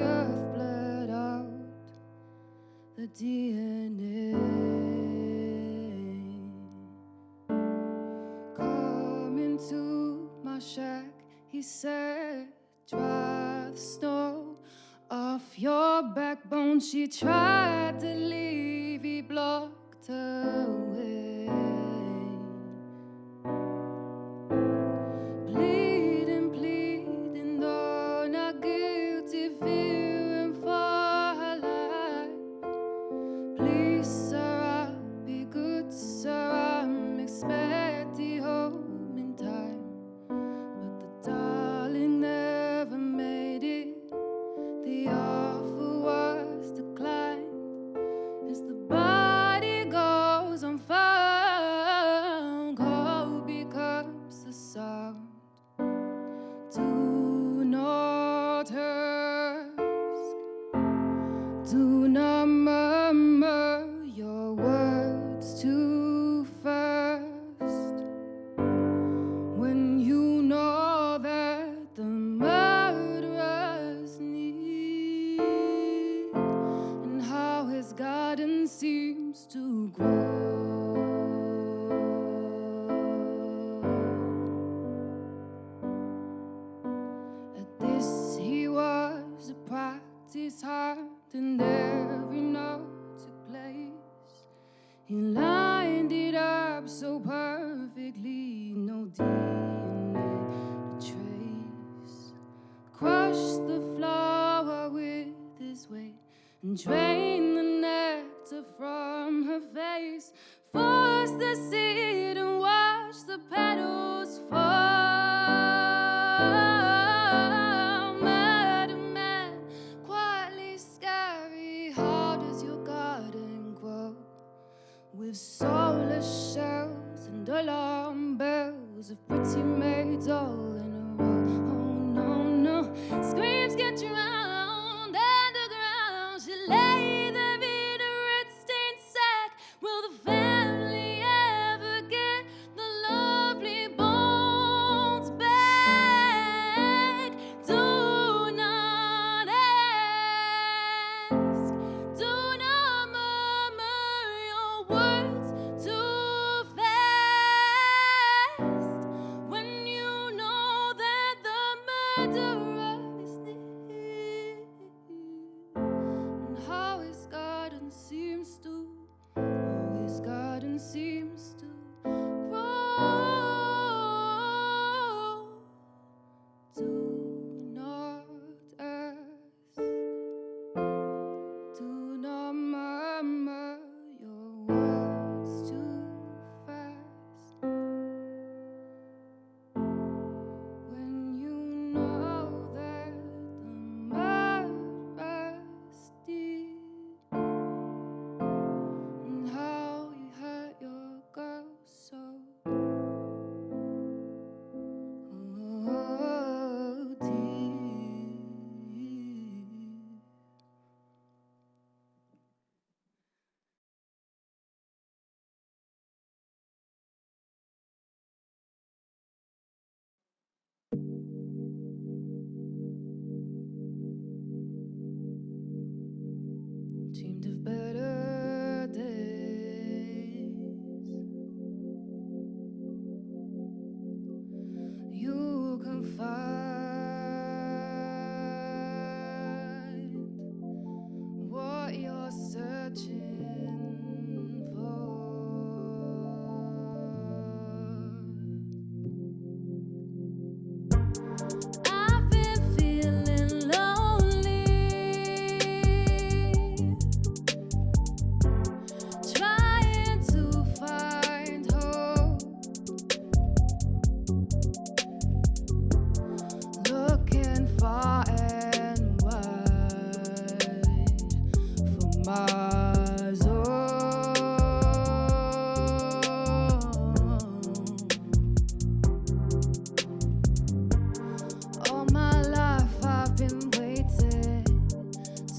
earth bled out the DNA. Come into my shack, he said, dry the snow off your backbone. She tried to leave, he blocked her way. Bleeding, pleading, though not guilty, fearing for her life. Please, sir, I'll be good, sir, I'm expecting home in time. But the darling never made it. The offer was declined as the body goes unfound. Cold becomes the sound. Do not ask, do not murmur your words too fast. When you know that the murderer's near, and how his garden seems to grow. At this he was a practice hard, and every note took place. He lined it up so perfectly, no DNA to trace. Crushed the flower with his weight and drained the nectar from her face. Forced the seed and watched the petals fall. Murder man, quietly scary. How does your garden grow? With soulless shells and alarm bells of pretty maids all in a row. Oh no, no, screams get drowned underground. She lay there in a red-stained sack. Will the family ever get the lovely bones back? Do not ask, do not murmur your words too fast. When you know that the murderer is near, and how his garden seems to, oh, his garden seems to grow. Do not ask, do not murmur your words too fast. When you know that the murderer's deep, and how you hurt your girl so. Oh, deep. Dreamed of better days. You can find what you're searching for. I've been feeling lonely, trying to find hope, looking far and wide for my zone. All my life I've been waiting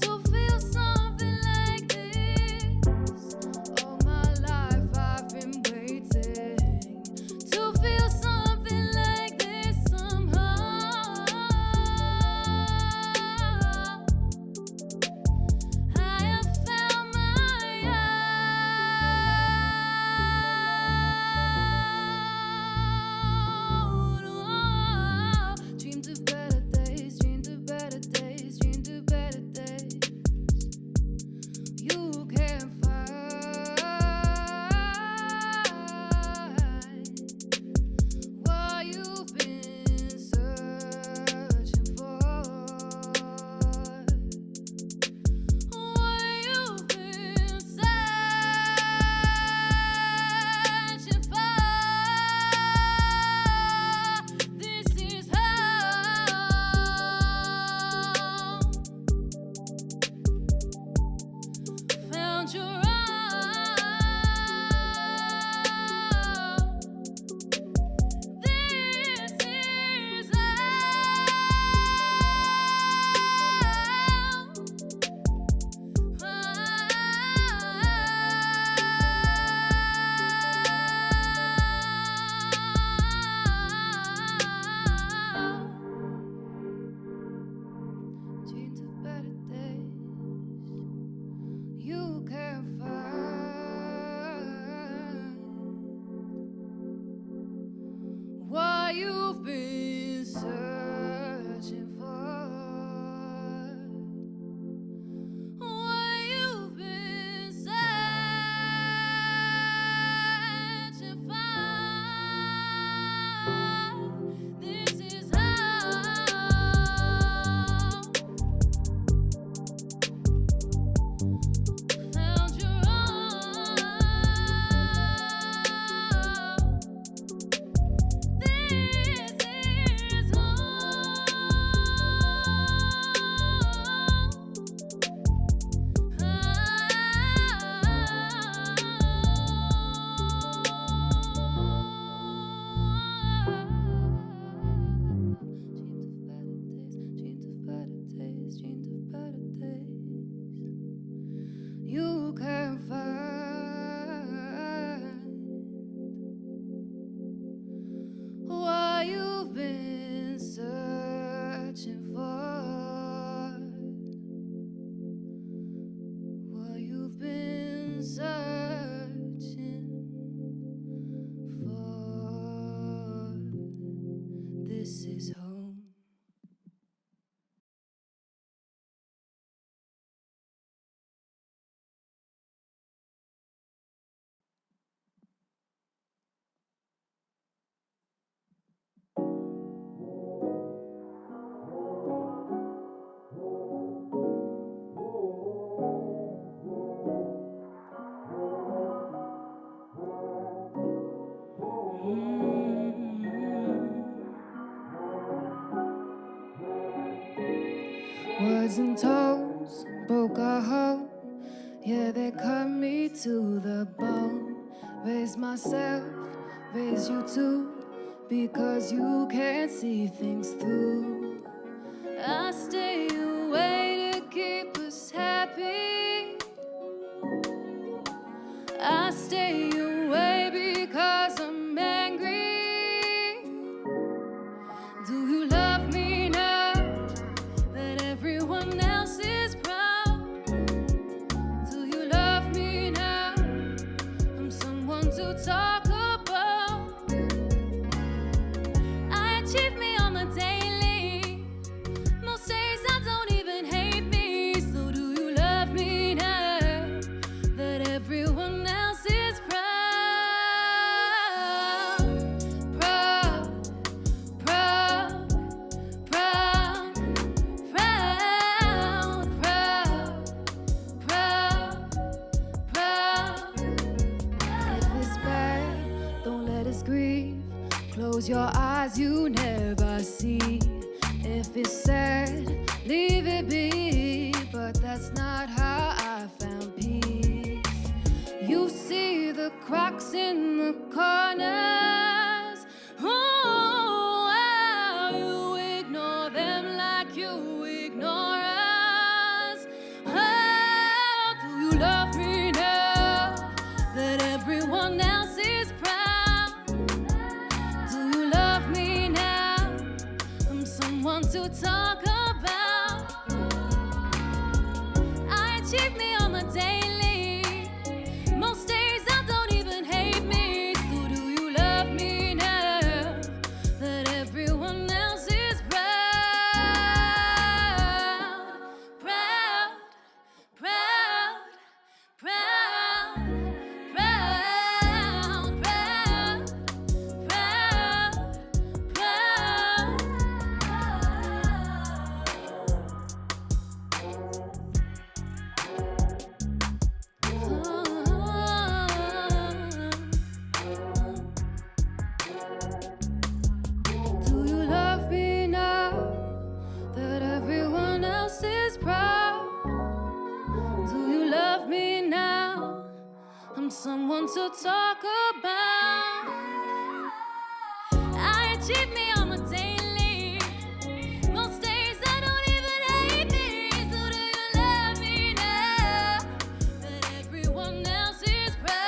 to feel something like this. All my life I've been waiting to feel something like this somehow. found your own. Dreamed of better days you can't find. What you've been searching for. What you've been searching for. This is found your own. This is dreamed of better days, dreamed of better days you can find. What you've been searching for. What you've been searching for. This is home. Words and tones broke our home. Yeah, they cut me to the bone. Raise myself, raise you too, because you can't see things through. I stay away to keep us happy. I stay away because I'm angry. Do you love me now that everyone else is proud? Do you love me now? I'm someone to talk about. I achieve me on the daily. Most days I don't even hate me. So do you love me now that everyone else is proud? Proud, proud, proud, proud, proud, proud, proud. If it's bad, don't let us grieve. Close your eyes, you never see. If it's sad, leave it be. But that's not how I found peace. You see the cracks in the corners. Oh, how you ignore them like you ignore us. How do you love me now that everyone else is proud? Do you love me now? I'm someone to talk about. I achieve me on the daily. Most days I don't even hate me. So do you love me now that everyone else is proud? Proud, proud, proud, proud, proud, proud, do you love me now that everyone else is proud? Do you love me now I'm someone to talk about. I achieve me on a daily. Most days I don't even hate me. So do you love me now? That everyone else is proud,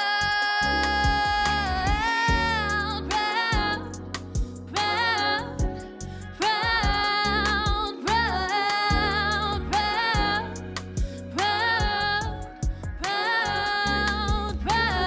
proud, proud, proud, proud, proud, proud, proud, proud.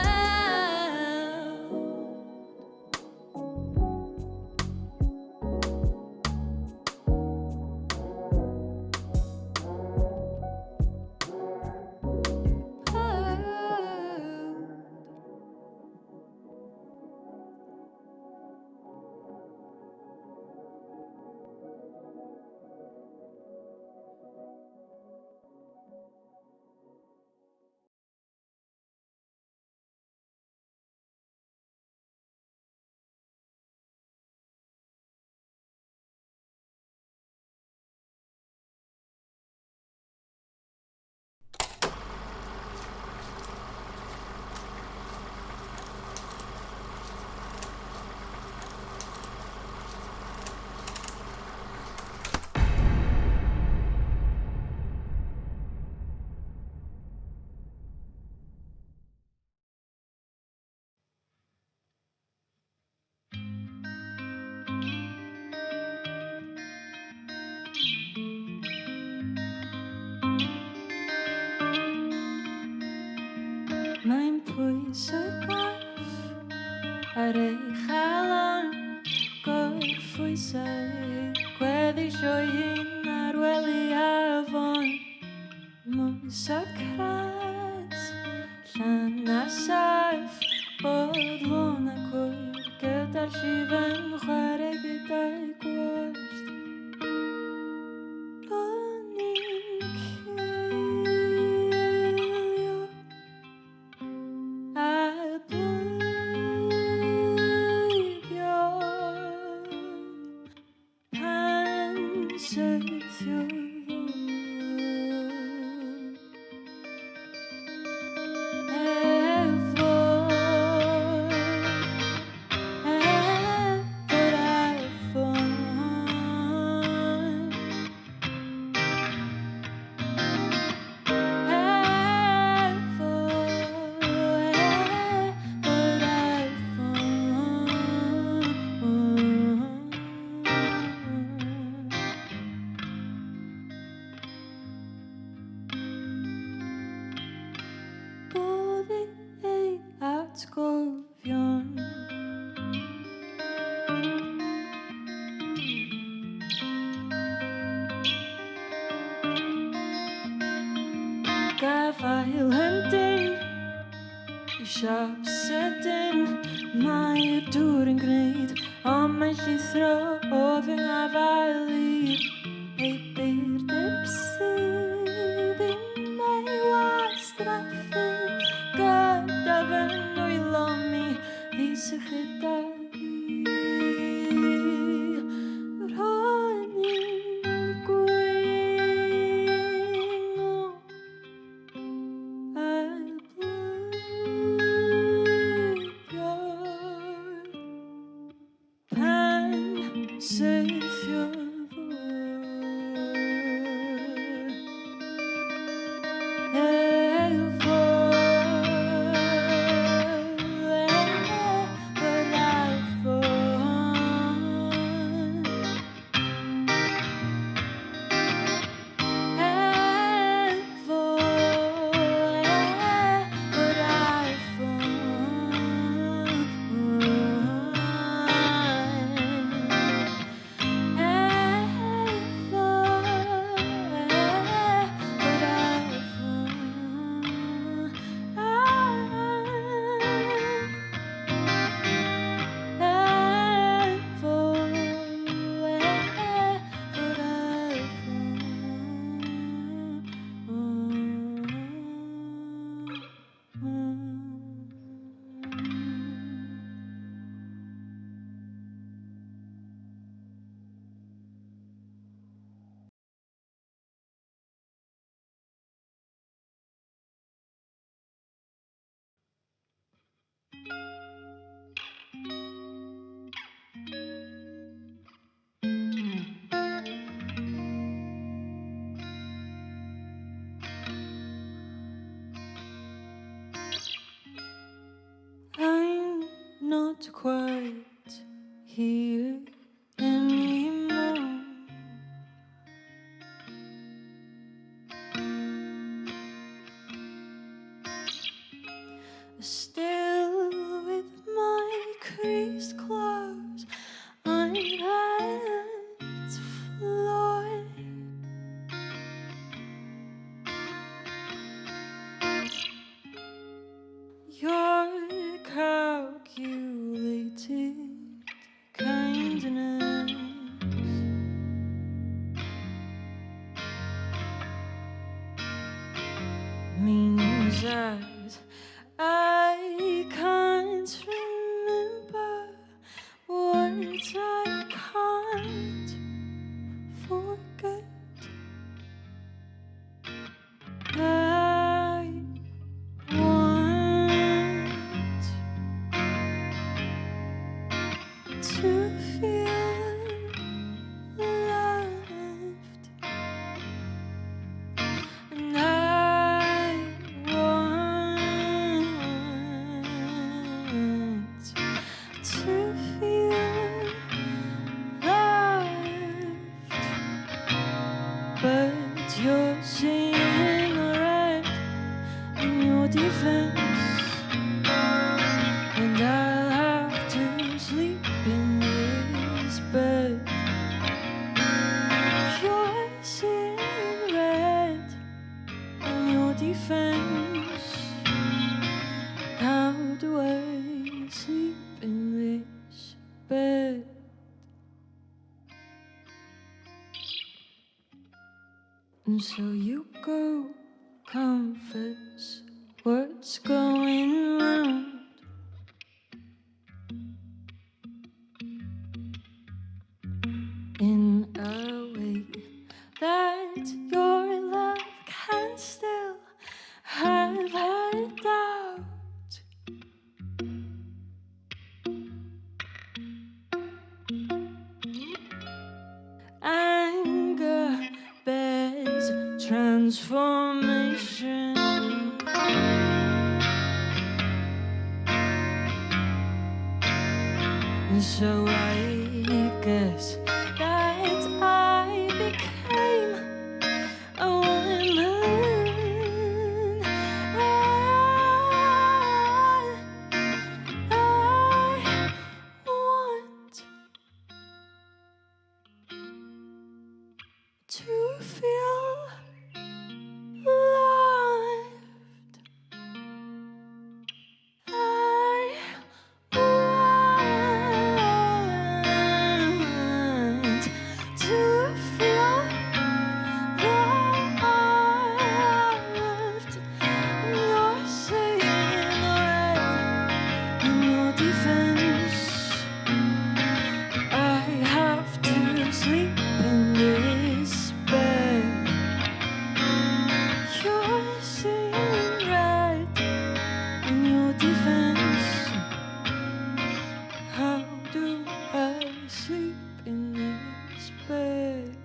Mae'n pwysig off ar ei chalon gorffwysau gweddill o'i hun ar wely afon mwsa cras llan a saff bod lôn a cwyr gyda'r llifen chwarae gyda'i gwallt ro'n i'n cilio a blwyddio'n pan syrthiodd atgofion gafael hyndyn I siop sydyn mae'r dŵr yn gwneud ond mae'n llithro o fy ngafael I ei beirdyb sydd ddim ei wastraffyn gyda fy nwylo mi ddisychyd a ro'n i'n gwingo a blwyddio'r pan syrthiodd I'm not quite here anymore. Still with my creased clothes on that floor. Your calculated kindness means that I can't remember what I can't forget. I want to feel loved, and I want to feel loved, but you're saying right in your defense, and I'll have to sleep in this bed. You're saying right in your defense. How do I sleep in this bed? And so you go confess what's going round. In a way that your love can still have a doubt. Anger bears transformation. And so I guess that I became a woman. I want to feel loved. I want to feel loved. You're saying right in your defense. I have to sleep in this bed. You're saying right in your defense. How do I sleep in this bed?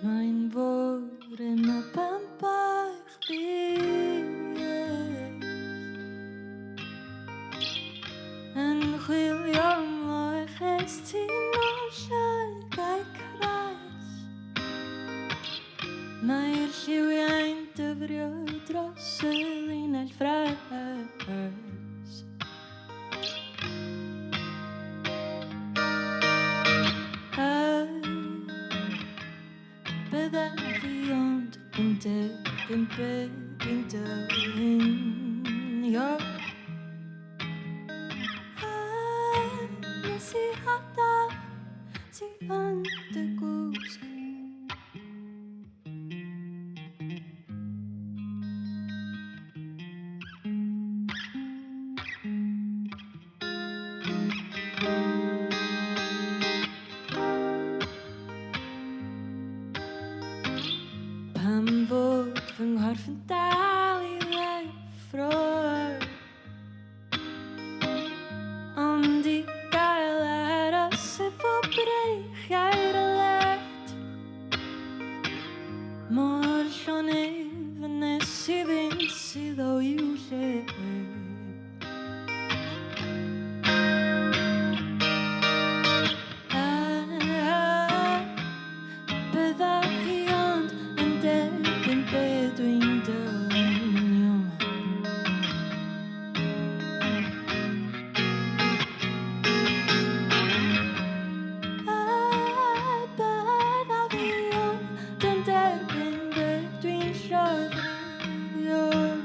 Mae'n fod yn y bambach byd yn chwilio am loches ti'n o llygau crais. llyfrio dros y linell ffres. Bydda fi ond yn derbyn beth dwi'n dylunio. Nes i adael ti yn dy gwsg. Pam fod fy nghorff yn dal i ddeffro'r, ond i gael aros efo breichiau'r aled. Mor llonydd nes i fynd sydd o i'w lle. Bydda fi ond yn derbyn be dwi'n dylunio. Bydda fi ond yn derbyn be dwi'n llofruddio'r.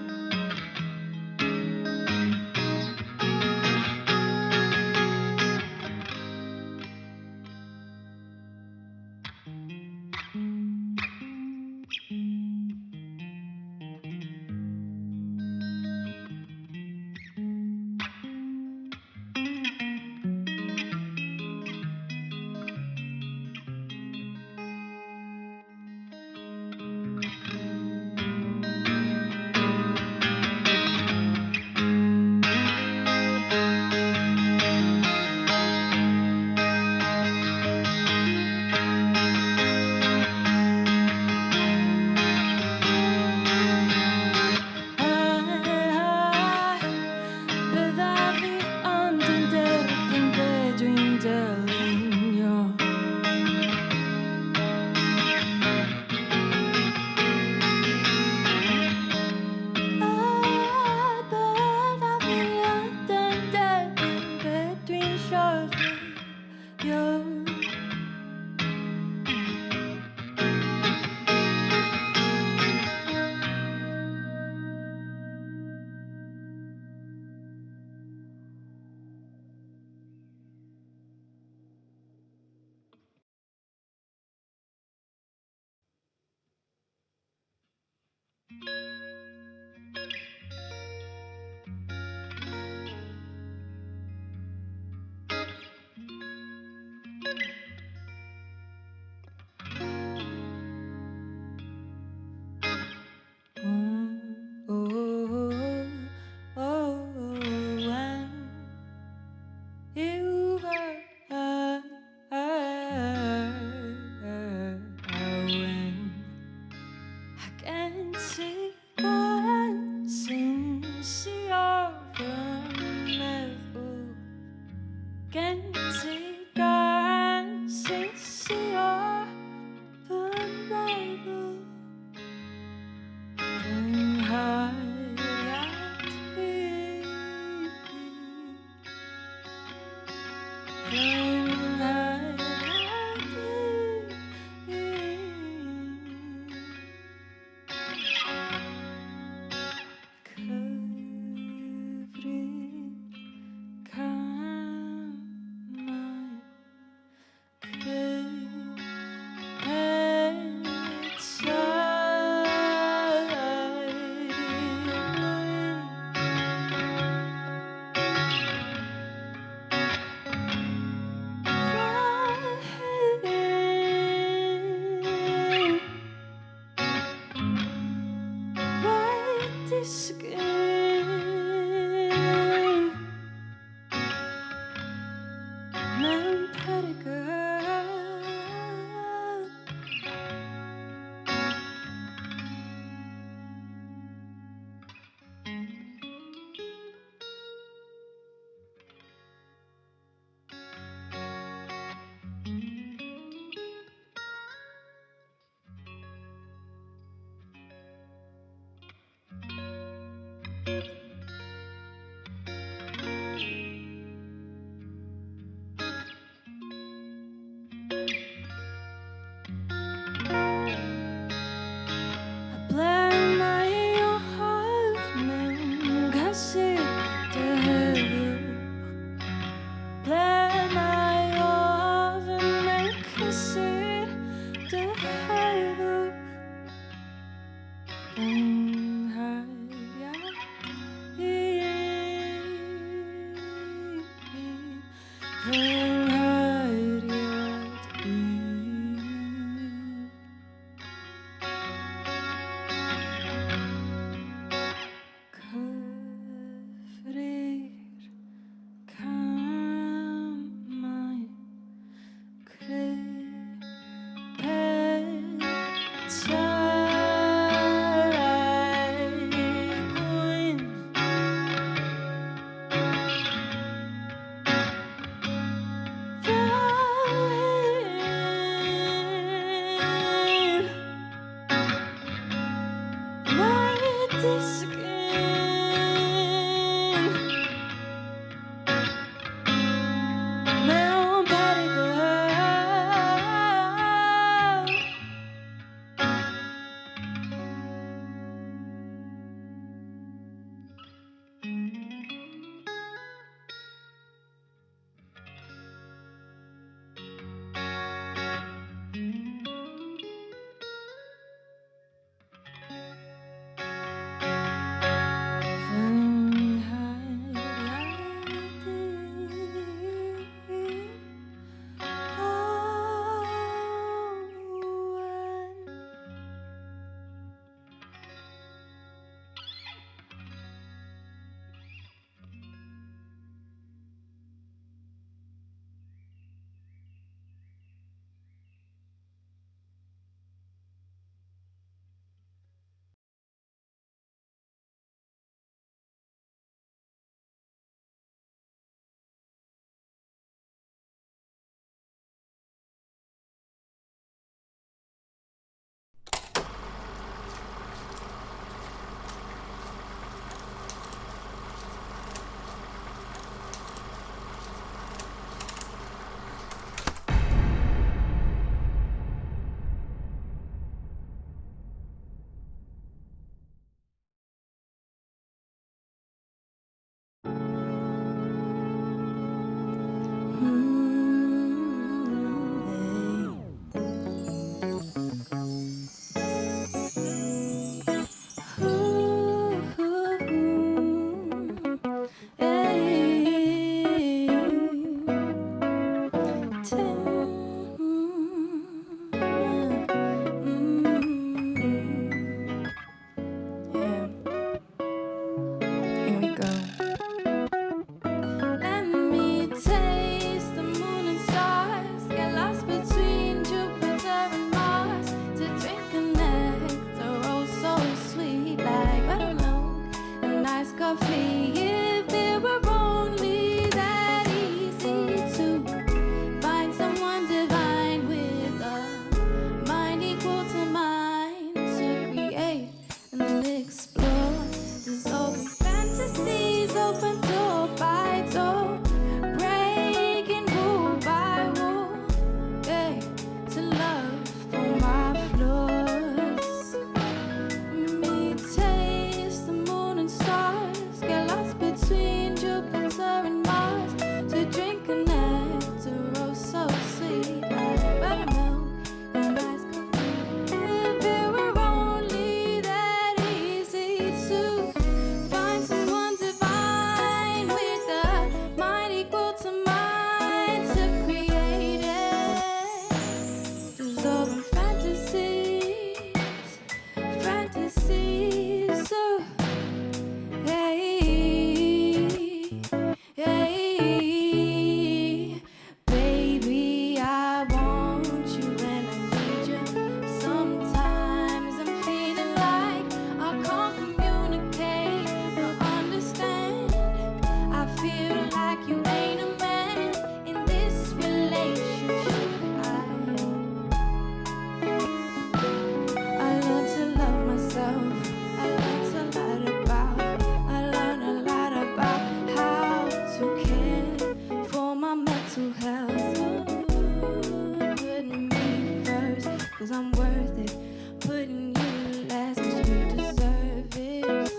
'cause I'm worth it. Putting you last 'cause you deserve it.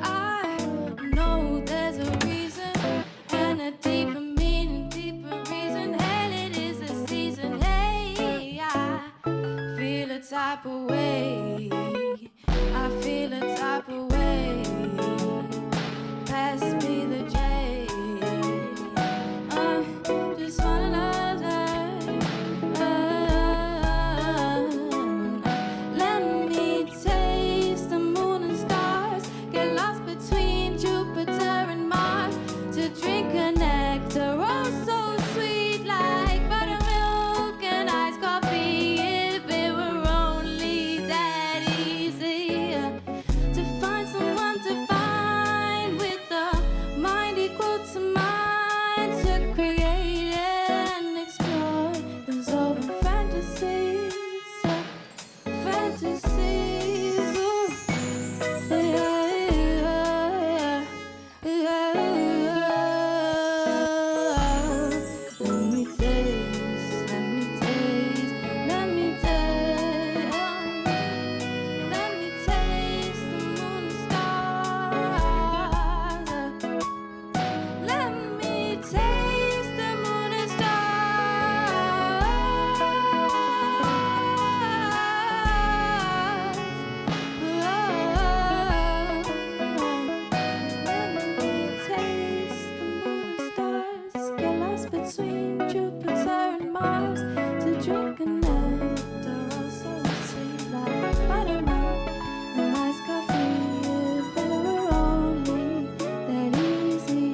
I know there's a reason and a deeper meaning, deeper reason. Hell, it is a season. Hey, I feel a type of way. I feel a type of way. Pass me the J. Just one another. Let me taste the moon and stars. Get lost between Jupiter and Mars. To drink a nectar, oh so sweet, like buttermilk and iced coffee. If it were only that easy to find someone to find with a mind equal to mine, to create and explore those open fantasies, fantasies. Ooh. Yeah, yeah, yeah. Let me taste, let me taste, let me taste. Let me taste the moon and stars. Let me taste the moon and stars. Get lost between Jupiter and Mars. To drink a nectar, oh so sweet, like buttermilk and iced coffee. If it were only that easy.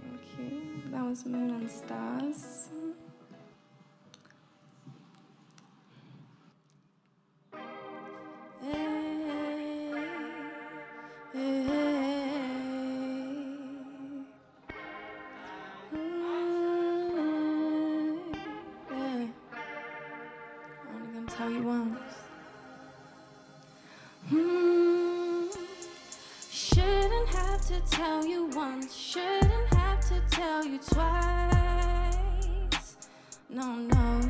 Thank you. That was Moon and Stars. I'm only gonna tell you once. Shouldn't have to tell you once, shouldn't have to tell you twice. No, no.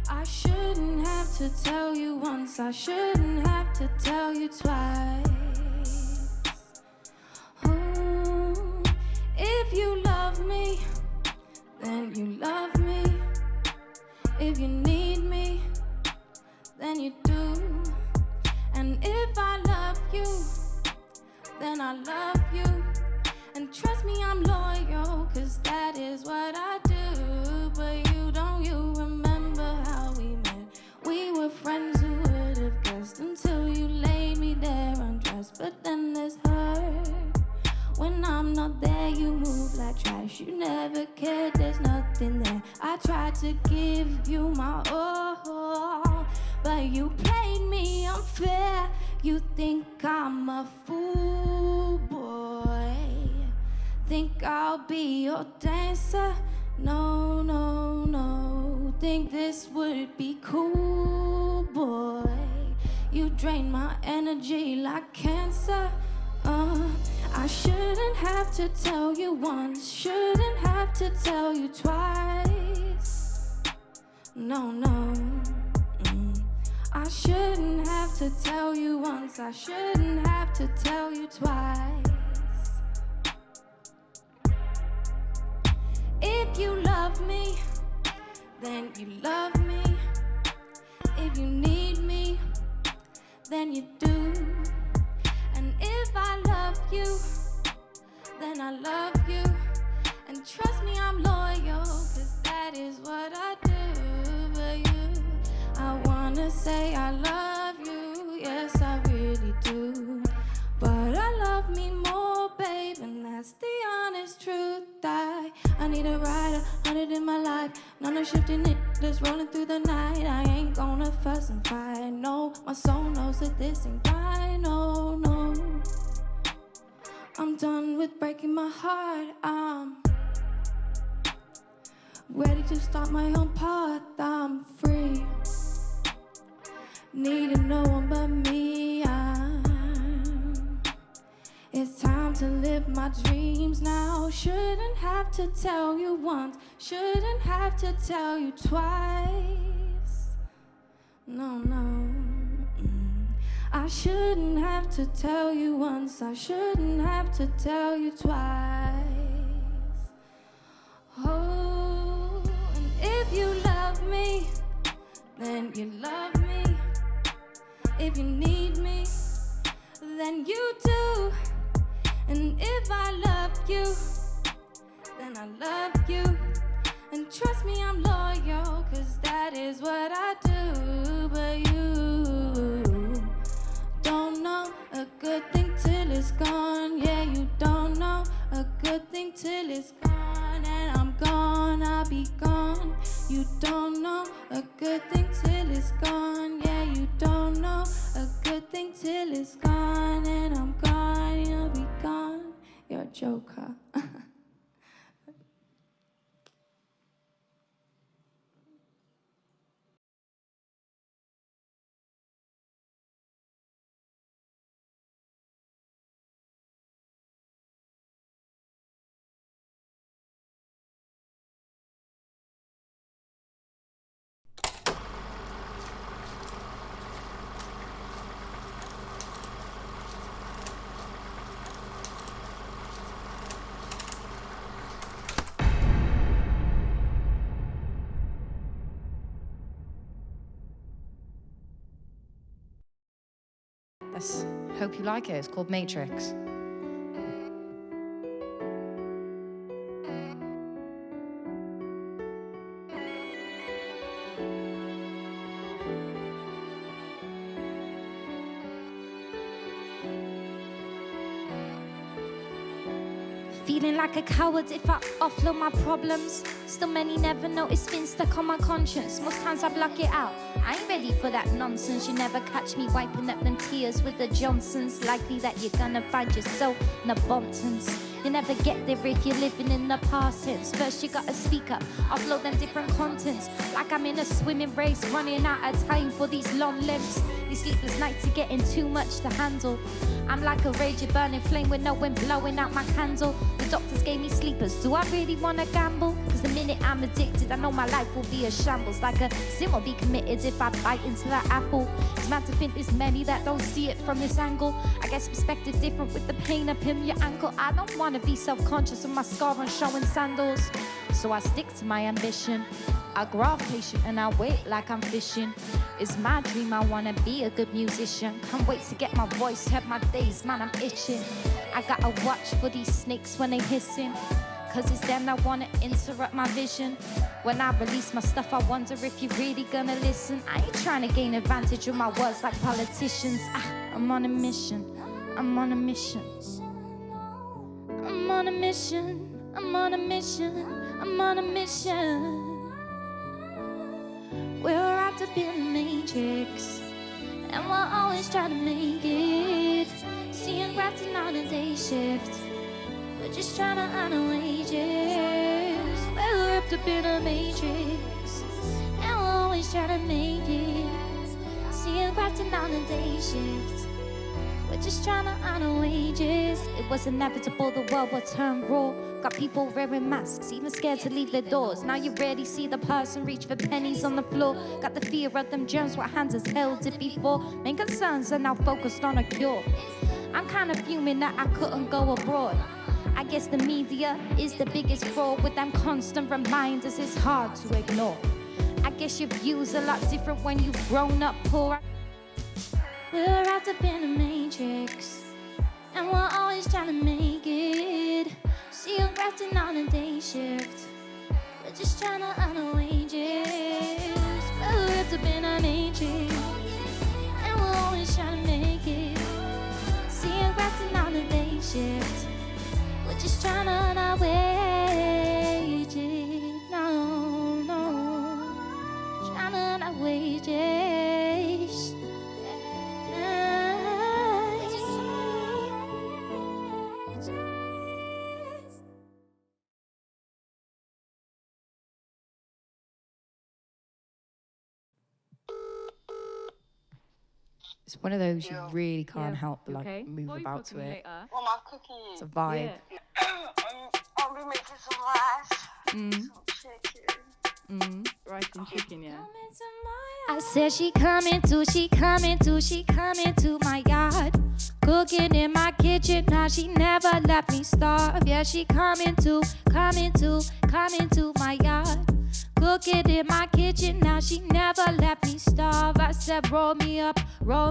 I shouldn't have to tell you once, I shouldn't have to tell you twice. Oh, if you love me, then you love me. If you need me, then you do. And if I love you, then I love you. And trust me, I'm loyal, 'cause that is what I do. But you remember how we met? We were friends, who would have guessed, until you laid me there undressed. But then there's her. When I'm not there, you move like trash. You never cared, there's nothing there. I tried to give you my all, but you played me unfair. You think I'm a fool, boy. Think I'll be your dancer? No, no, no. Think this would be cool, boy. You drain my energy like cancer. I shouldn't have to tell you once, shouldn't have to tell you twice. No, no. I shouldn't have to tell you once, I shouldn't have to tell you twice. If you love me, then you love me. If you need me, then you do. And if I love you, then I love you. And trust me, I'm loyal, 'cause that is what I do. But I wanna say I love you, yes I really do. But I love me more, babe, and that's That's the honest truth. I need a rider, 100 in my life. None of shifting it, just rolling through the night. I ain't gonna fuss and fight, no. My soul knows that this ain't right, no, no. I'm done with breaking my heart. I'm ready to start my own path. I'm free, needing no one but me. It's time to live my dreams now. Shouldn't have to tell you once, shouldn't have to tell you twice. No, no. I shouldn't have to tell you once, I shouldn't have to tell you twice. Oh, and if you love me, then you love me. If you need me, then you do. And if I love you, then I love you. And trust me, I'm loyal, 'cause that is what I do. But you don't know a good thing till it's gone. Yeah, you don't know a good thing till it's gone. And I'm gone, I'll be gone. You don't know a good thing till it's gone. Yeah, you don't know a good thing till it's gone. And I'm gone, you'll be gone. You're a joker. Hope you like it. It's called Matrix. Feeling like a coward if I offload my problems. Still many never notice been stuck on my conscience. Most times I block it out. I ain't ready for that nonsense. You never catch me wiping up them tears with the Johnsons. Likely that you're gonna find yourself in the Bontons. You never get there if you're living in the past tense. First you gotta speak up, upload them different contents. Like I'm in a swimming race, running out of time for these long lengths. These sleepless nights are getting too much to handle. I'm like a raging burning flame with no wind blowing out my candle. The doctors gave me sleepers, do I really wanna gamble? Cause the minute I'm addicted, I know my life will be a shambles. Like a sin will be committed if I bite into that apple. It's mad to think there's many that don't see it from this angle. I guess perspective different with the pain up in your ankle. I don't wanna be self-conscious of my scar on showing sandals. So I stick to my ambition. I graft patient and I wait like I'm fishing. It's my dream, I wanna be a good musician. Can't wait to get my voice, have my days, man, I'm itching. I gotta watch for these snakes when they hissing. Cause it's them that wanna interrupt my vision. When I release my stuff, I wonder if you're really gonna listen. I ain't trying to gain advantage of my words like politicians. I'm on a mission, I'm on a mission. I'm on a mission, I'm on a mission, I'm on a mission. We're wrapped up in the matrix, and we're always trying to make it. Seeing grafting on a day shift, we're just trying to earn our wages. We're wrapped up in a matrix, and we're always trying to make it. Seeing grafting on a day shift, we're just trying to earn our wages. It was inevitable, the world will turn raw. Got people wearing masks, even scared to leave their doors. Now you rarely see the person reach for pennies on the floor. Got the fear of them germs, what hands has held it before. Main concerns are now focused on a cure. I'm kind of fuming that I couldn't go abroad. I guess the media is the biggest fraud. With them constant reminders, it's hard to ignore. I guess your views are a lot different when you've grown up poor. We're wrapped up in a matrix, and we're always trying to make it. See you grafting on a day shift, we're just trying to earn our wages. We're wrapped up in a matrix, and we're always trying to make it. See you grafting on a day shift, We're just trying to earn our wages. No. Trying to earn our wages. It's one of those you really can't help but like Okay. move What are you about to cooking it. later? Well, my cookies. It's a vibe. I'll be making some rice. Some chicken. Rice and chicken, yeah. I said she coming to my yard. Cooking in my kitchen, now she never let me starve. Yeah, she coming to my yard. Cooking in my kitchen, now she never let me starve. I said roll me up. I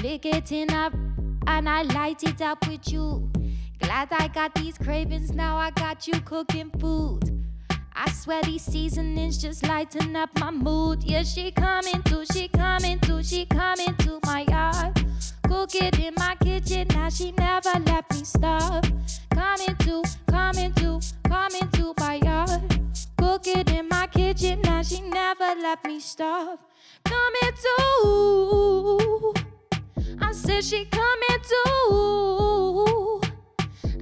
lick it in up and I light it up with you. Glad I got these cravings, now I got you cooking food. I swear these seasonings just lighten up my mood. Yeah, she coming to my yard. Cook it in my kitchen, now she never let me starve. Coming to my yard. Cook it in my kitchen, now she never let me starve. Coming to, I said she coming to.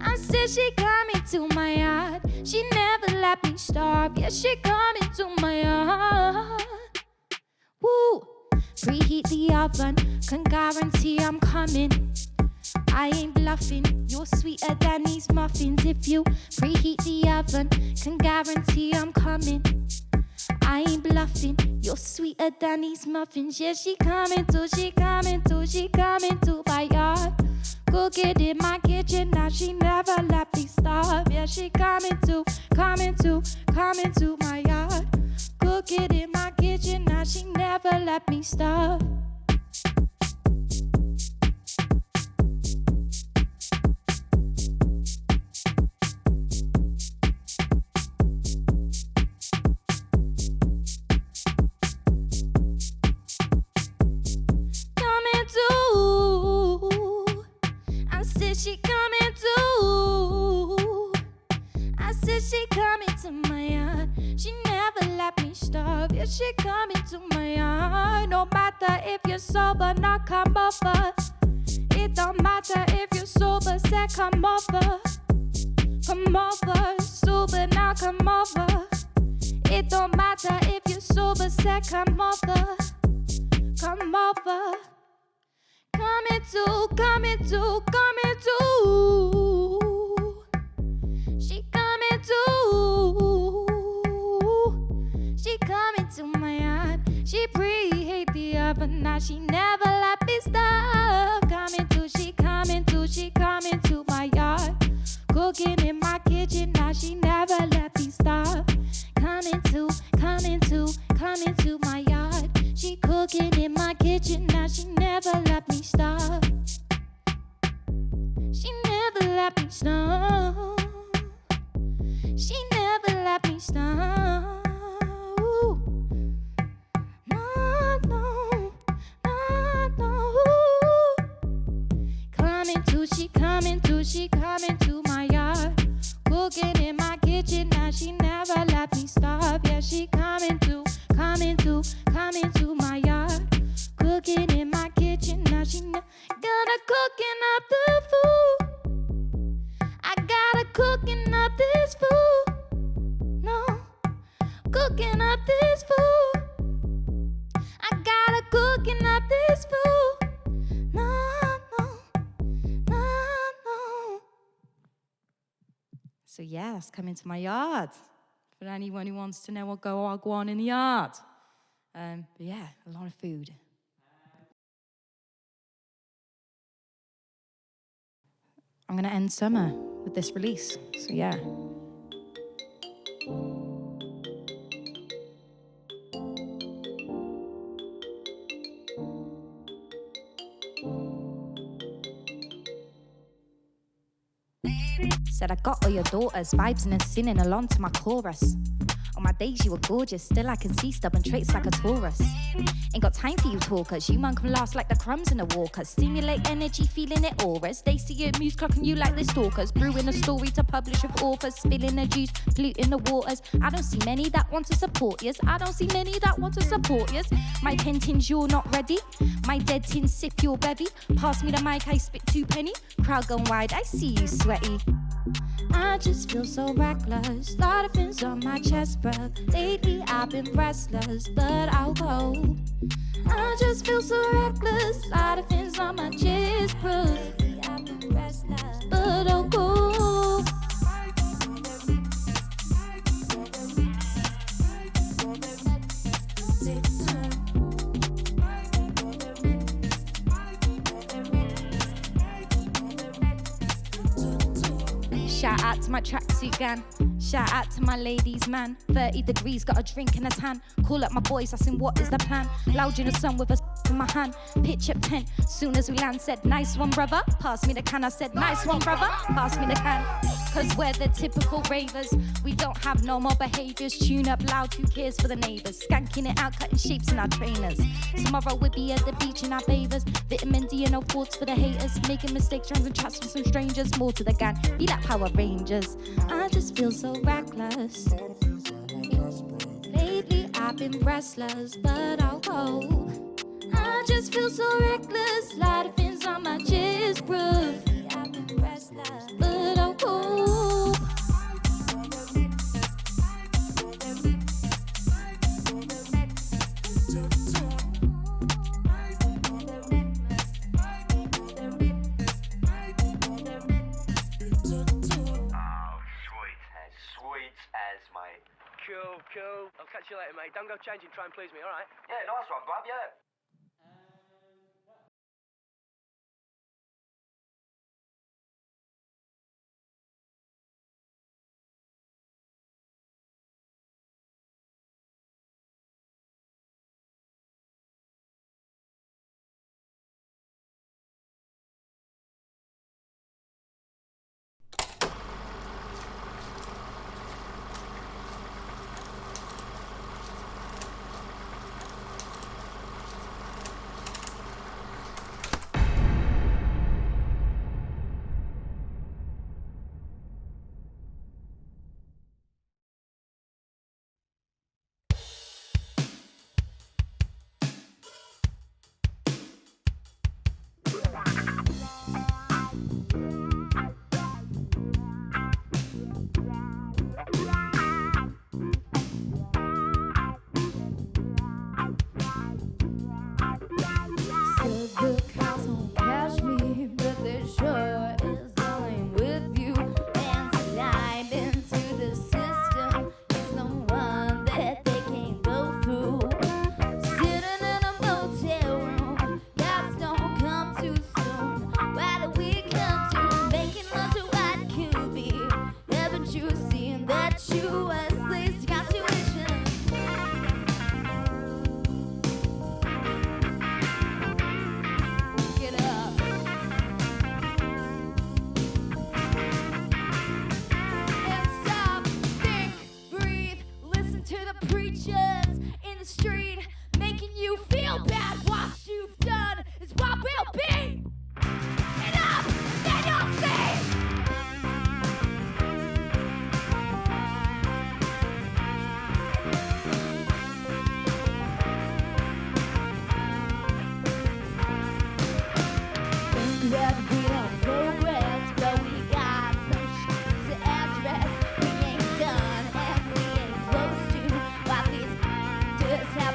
I said she coming to my yard. She never let me starve. Yeah, she coming to my yard. Woo! Preheat the oven, can guarantee I'm coming. I ain't bluffing, you're sweeter than these muffins. If you preheat the oven, can guarantee I'm coming. I ain't bluffing, you're sweeter than these muffins. Yeah, she coming to my yard. Cook it in my kitchen, now she never let me starve. Yeah, she coming to my yard. Cook it in my kitchen, now she never let me starve. She coming too. I said she coming to my yard. She never let me starve. Yeah, she coming to my yard. No matter if you're sober, now come over. It don't matter if you're sober, say come over. Come over, sober, now come over. It don't matter if you're sober, say come over. Come over. Coming to. She coming to my yard. She preheat the oven, now she never let me stop. She coming to my yard. Cooking in my kitchen, now she never let me stop. Coming to my yard. She cooking in my kitchen, now she never let me stop. She never let me stop. She never let me stop. Ooh. No. She coming to my yard. Cooking in my kitchen, now she never let me stop. Yeah, she coming to my yard. Cooking in my kitchen, now she gonna cooking up the food. I gotta cooking up this food. No, cooking up this food. I gotta cooking up this food. No. So yes, come into my yard. For anyone who wants to know what go on in the yard. But yeah, a lot of food. I'm gonna end summer with this release. So yeah. Said I got all your daughters vibes and singing along to my chorus. On my days you were gorgeous. Still I can see stubborn traits like a Taurus. Ain't got time for you talkers. You man can last like the crumbs in a walker. Stimulate energy, feeling it auras. They see it, muse clocking you like the stalkers. Brewing a story to publish with authors. Spilling the juice, polluting the waters. I don't see many that want to support yous. I don't see many that want to support yous. My pen tins, you're not ready. My dead tin, sip your bevy. Pass me the mic, I spit 2 penny. Crowd gone wide, I see you sweaty. I just feel so reckless. Lot of things on my chest, bruh. Lately I've been restless, but I'll go. I just feel so reckless. Lot of things on my chest, bruh. Lately I've been restless, but I'll go. Shout out to my tracksuit gang. Shout out to my ladies, man. 30 degrees, got a drink in his hand. Call up my boys, asking what is the plan. Loud in the sun with a in my hand. Pitch up tent, soon as we land. Said, nice one, brother. Pass me the can. I said, nice one, brother. Pass me the can. Cause we're the typical ravers. We don't have no more behaviors. Tune up loud, who cares for the neighbors? Skanking it out, cutting shapes in our trainers. Tomorrow we'll be at the beach in our favors. Vitamin D and no thoughts for the haters. Making mistakes, drums and chats with some strangers. More to the gang, be like Power Rangers. I just feel so reckless. Lately I've been restless, but I'll go. I just feel so reckless. Lot of things on my chest, bruh. I've been restless, but I'll go. Cool. I'll catch you later, mate. Don't go changing, try and please me, alright? Yeah, nice one, bub, yeah.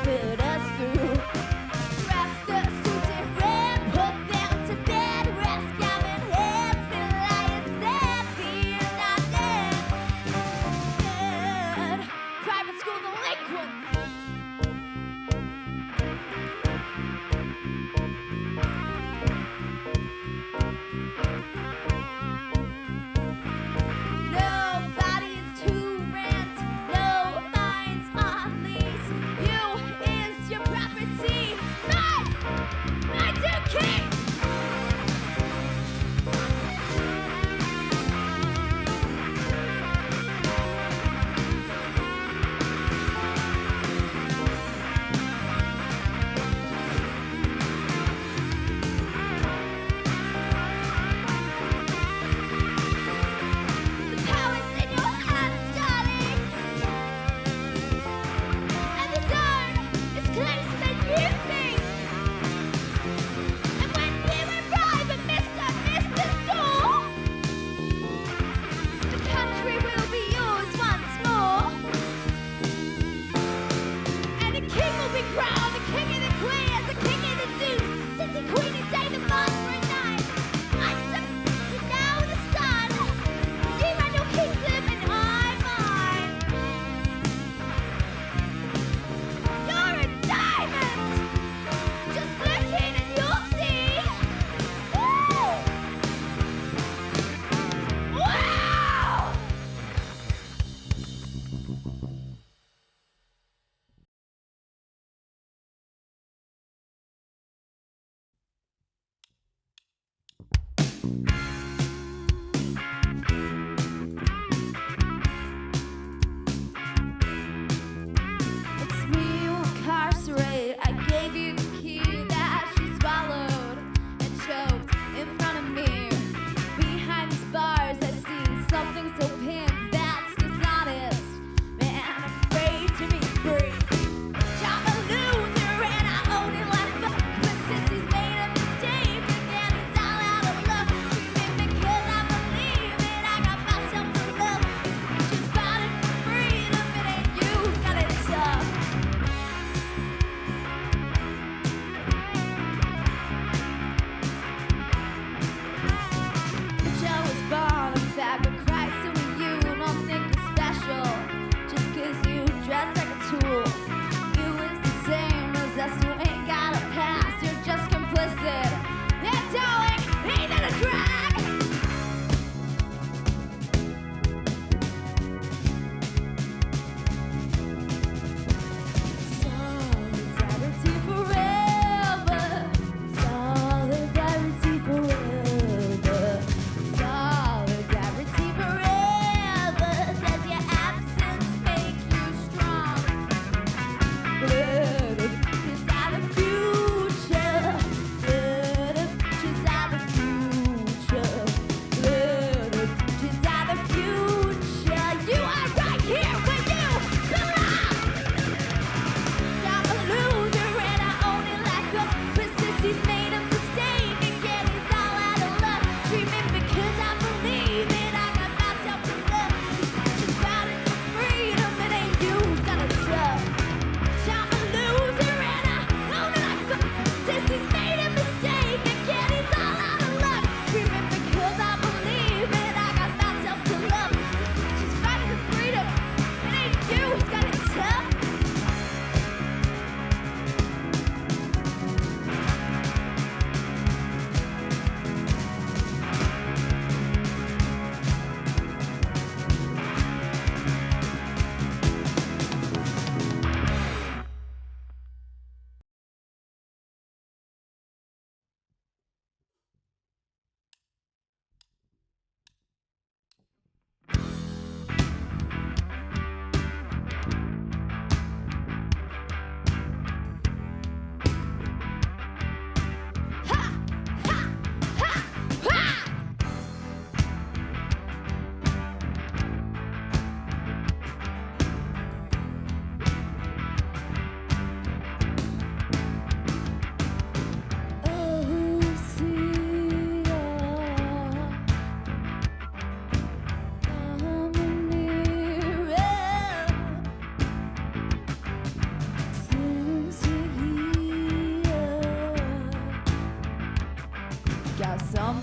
Put us through. Rest the suits in red, put them to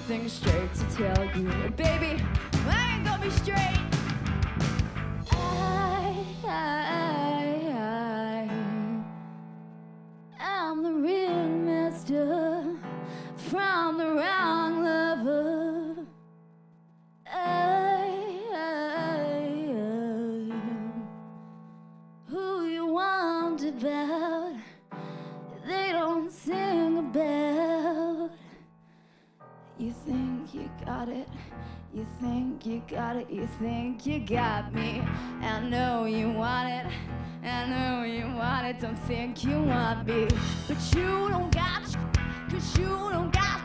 something straight to tell you. And baby, I ain't gonna be straight. I'm the real master from the wrong lover. Who you want about, they don't sing about. You think you got it, you think you got it, you think you got me. I know you want it, I know you want it, don't think you want me. But you don't got, cause you don't got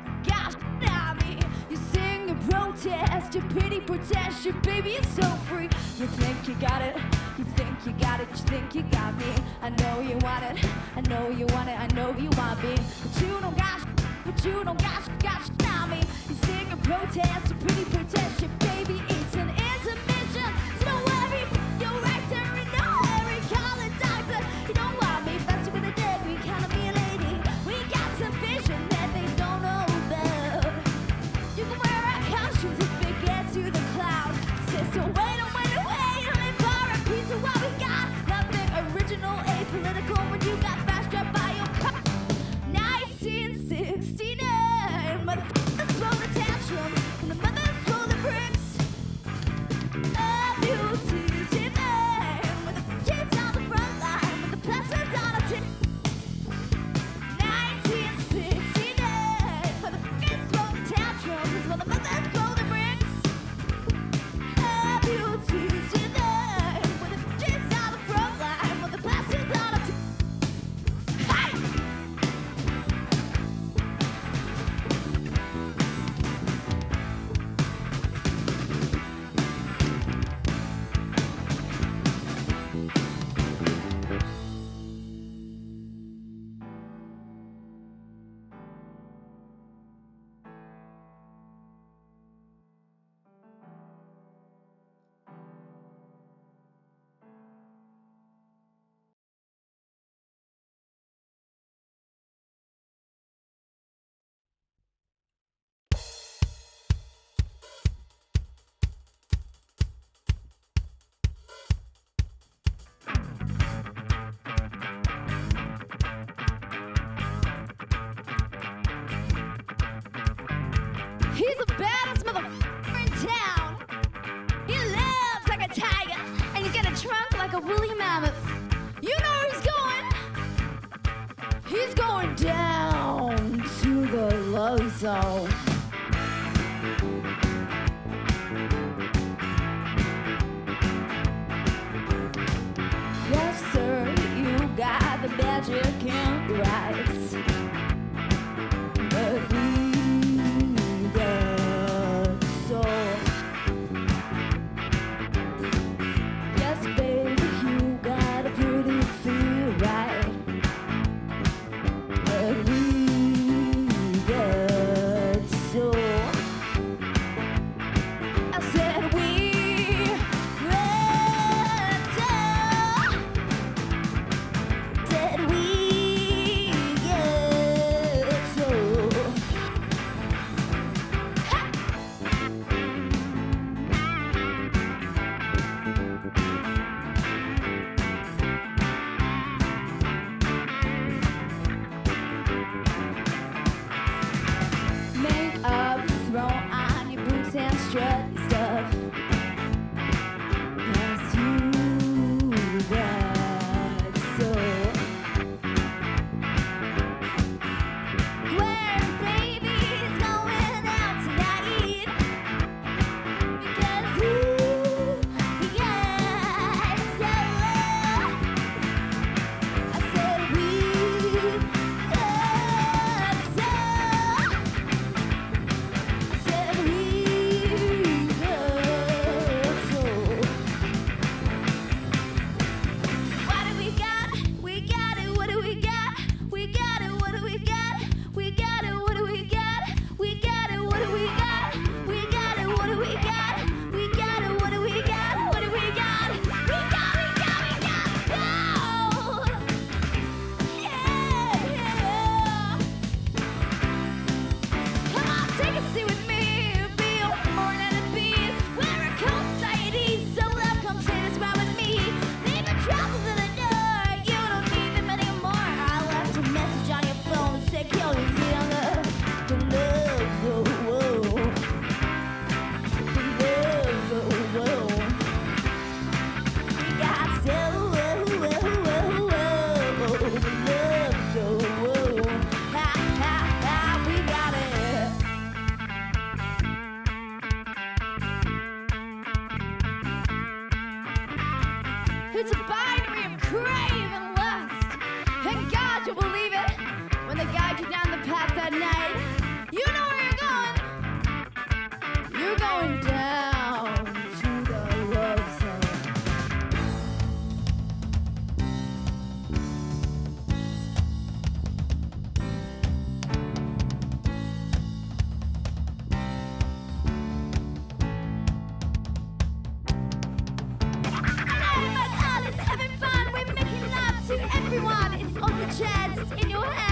me. You sing and protest, your pity protest, your baby is so free. You think you got it, you think you got it, you think you got me. I know you want it, I know you want it, I know you want me. But you don't got me. You sing and protest, your pity protest, your baby it's an intermission. So don't worry, you're right there in the hurry, call a doctor. You don't want me, faster with the dead, we can't be a lady. We got some vision that they don't know about. You can wear our costumes if it gets you the clouds. Sister, wait, only for a piece of what we got. Nothing original, apolitical when you got bashed up by your cup. 1969, motherfuckers throw the tantrums, and the mothers throw the bricks. A beauty tonight, with the kids on the front line, with the plasters on a tip. 1969, motherfuckers throw the tantrums, while the mothers throw the bricks. A beauty tonight, with the kids on the front line, with the plasters on a tip. Hey! He's the baddest motherfucker in town. He lives like a tiger, and he's got a trunk like a woolly mammoth. You know where he's going? He's going down to the love zone. Yes, sir, you got the magic and rights. But we got soul. Yes, baby, you got a pretty feel right. But we got in your hand.